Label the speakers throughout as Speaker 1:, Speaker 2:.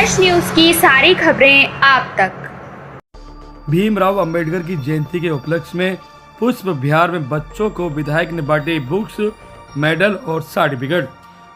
Speaker 1: Fresh news की सारी खबरें आप तक।
Speaker 2: भीमराव अंबेडकर की जयंती के उपलक्ष्य में पुष्प विहार में बच्चों को विधायक ने बांटे बुक्स, मेडल और सर्टिफिकेट।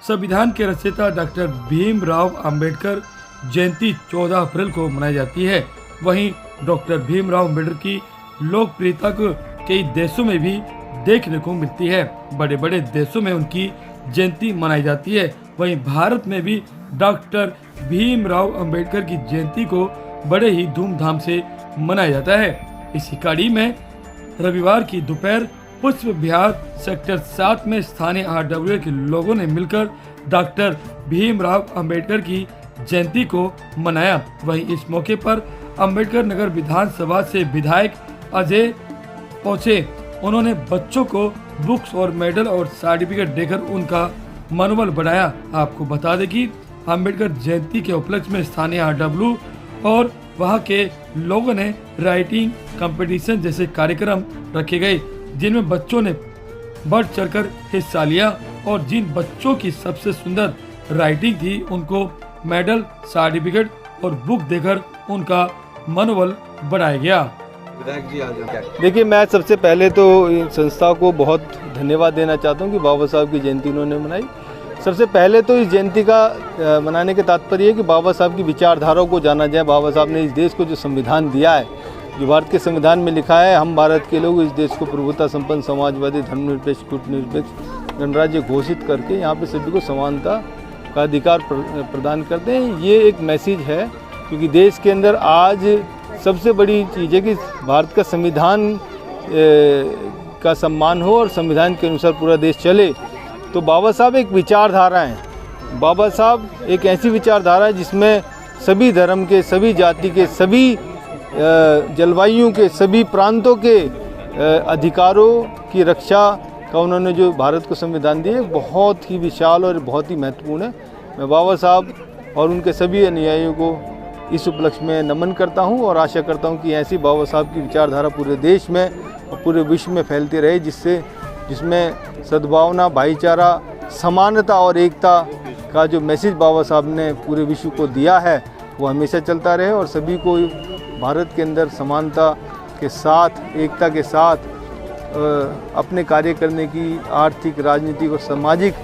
Speaker 2: संविधान के रचयिता डॉक्टर भीमराव अंबेडकर जयंती 14 अप्रैल को मनाई जाती है। वहीं डॉक्टर भीमराव अंबेडकर की लोकप्रियता को कई देशों में भी देखने को मिलती है। बड़े बड़े देशों में उनकी जयंती मनाई जाती है। वहीं भारत में भी डॉक्टर भीमराव अंबेडकर की जयंती को बड़े ही धूमधाम से मनाया जाता है। इसी कड़ी में रविवार की दोपहर पुष्प विहार सेक्टर 7 में स्थानीय RWA के लोगों ने मिलकर डॉक्टर भीमराव अंबेडकर की जयंती को मनाया। वहीं इस मौके पर अंबेडकर नगर विधानसभा से विधायक अजय पहुंचे। उन्होंने बच्चों को बुक्स और मेडल और सर्टिफिकेट देकर उनका मनोबल बढ़ाया। आपको बता दें कि अंबेडकर जयंती के उपलक्ष्य में स्थानीय RW और वहां के लोगों ने राइटिंग कंपटीशन जैसे कार्यक्रम रखे गए, जिनमें बच्चों ने बढ़ चढ़कर हिस्सा लिया और जिन बच्चों की सबसे सुंदर राइटिंग थी उनको मेडल, सर्टिफिकेट और बुक देकर उनका मनोबल बढ़ाया गया।
Speaker 3: देखिए, मैं सबसे पहले तो इन संस्था को बहुत धन्यवाद देना चाहता हूं कि बाबा साहब की जयंती उन्होंने मनाई। सबसे पहले तो इस जयंती का मनाने के तात्पर्य है कि बाबा साहब की विचारधाराओं को जाना जाए। बाबा साहब ने इस देश को जो संविधान दिया है, जो भारत के संविधान में लिखा है, हम भारत के लोग इस देश को प्रभुता संपन्न, समाजवादी, धर्मनिरपेक्ष, कूटनिरपेक्ष गणराज्य घोषित करके यहाँ पे सभी को समानता का अधिकार प्रदान करते हैं। ये एक मैसेज है, क्योंकि देश के अंदर आज सबसे बड़ी चीज़ है कि भारत का संविधान का सम्मान हो और संविधान के अनुसार पूरा देश चले। तो बाबा साहब एक विचारधारा है। बाबा साहब एक ऐसी विचारधारा है जिसमें सभी धर्म के, सभी जाति के, सभी जलवायु के, सभी प्रांतों के अधिकारों की रक्षा का उन्होंने जो भारत को संविधान दिया, बहुत ही विशाल और बहुत ही महत्वपूर्ण है। मैं बाबा साहब और उनके सभी अनुयायियों को इस उपलक्ष्य में नमन करता हूं और आशा करता हूं कि ऐसी बाबा साहब की विचारधारा पूरे देश में और पूरे विश्व में फैलती रहे, जिसमें सद्भावना, भाईचारा, समानता और एकता का जो मैसेज बाबा साहब ने पूरे विश्व को दिया है वो हमेशा चलता रहे और सभी को भारत के अंदर समानता के साथ, एकता के साथ अपने कार्य करने की आर्थिक, राजनीतिक और सामाजिक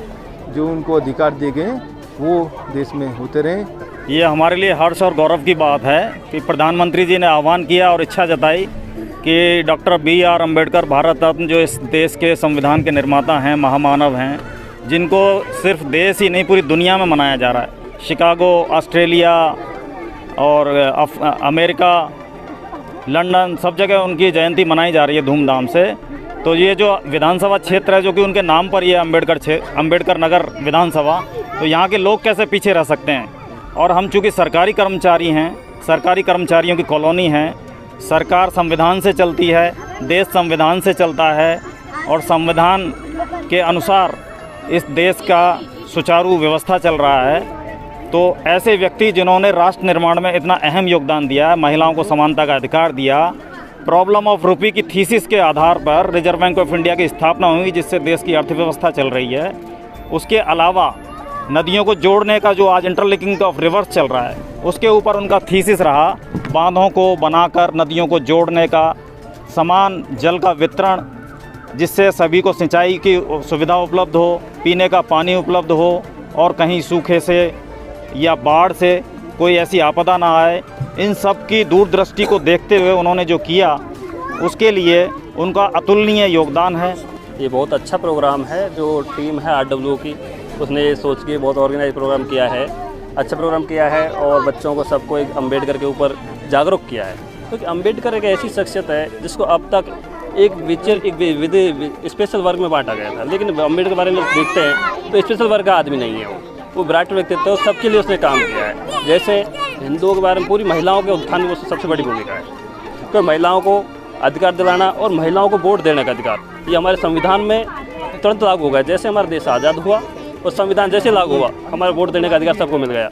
Speaker 3: जो उनको अधिकार दिए गए वो देश में होते रहें।
Speaker 4: ये हमारे लिए हर्ष और गौरव की बात है कि प्रधानमंत्री जी ने आह्वान किया और इच्छा जताई कि डॉक्टर BR अम्बेडकर भारत रत्न, जो इस देश के संविधान के निर्माता हैं, महामानव हैं, जिनको सिर्फ देश ही नहीं पूरी दुनिया में मनाया जा रहा है। शिकागो, ऑस्ट्रेलिया और अमेरिका, लंदन, सब जगह उनकी जयंती मनाई जा रही है धूमधाम से। तो ये जो विधानसभा क्षेत्र है, जो कि उनके नाम पर ये अम्बेडकर नगर विधानसभा, तो यहाँ के लोग कैसे पीछे रह सकते हैं। और हम चूँकि सरकारी कर्मचारी हैं, सरकारी कर्मचारियों की कॉलोनी है, सरकार संविधान से चलती है, देश संविधान से चलता है और संविधान के अनुसार इस देश का सुचारू व्यवस्था चल रहा है। तो ऐसे व्यक्ति जिन्होंने राष्ट्र निर्माण में इतना अहम योगदान दिया, महिलाओं को समानता का अधिकार दिया, प्रॉब्लम ऑफ रुपी की थीसिस के आधार पर रिजर्व बैंक ऑफ इंडिया की स्थापना हुई, जिससे देश की अर्थव्यवस्था चल रही है। उसके अलावा नदियों को जोड़ने का जो आज इंटरलिंकिंग ऑफ रिवर्स चल रहा है, उसके ऊपर उनका थीसिस रहा। बांधों को बनाकर नदियों को जोड़ने का, समान जल का वितरण, जिससे सभी को सिंचाई की सुविधा उपलब्ध हो, पीने का पानी उपलब्ध हो और कहीं सूखे से या बाढ़ से कोई ऐसी आपदा ना आए। इन सब की दूरदृष्टि को देखते हुए उन्होंने जो किया, उसके लिए उनका अतुलनीय योगदान है।
Speaker 5: ये बहुत अच्छा प्रोग्राम है। जो टीम है RW की, उसने ये सोच के बहुत ऑर्गेनाइज प्रोग्राम किया है, अच्छा प्रोग्राम किया है और बच्चों को सबको एक अम्बेडकर के ऊपर जागरूक किया है। क्योंकि अम्बेडकर एक ऐसी शख्सियत है जिसको अब तक एक स्पेशल वर्ग में बांटा गया था, लेकिन अम्बेडकर के बारे में देखते हैं तो स्पेशल वर्ग का आदमी नहीं है। वो विराट व्यक्तित्व है, सबके लिए उसने काम किया है। जैसे हिंदुओं के बारे में पूरी महिलाओं के उत्थान में सबसे बड़ी भूमिका है। तो महिलाओं को अधिकार दिलाना और महिलाओं को वोट देने का अधिकार, ये हमारे संविधान में तुरंत लागू हो गया। जैसे हमारा देश आज़ाद हुआ और संविधान जैसे लागू हुआ, हमारा वोट देने का अधिकार सबको मिल गया।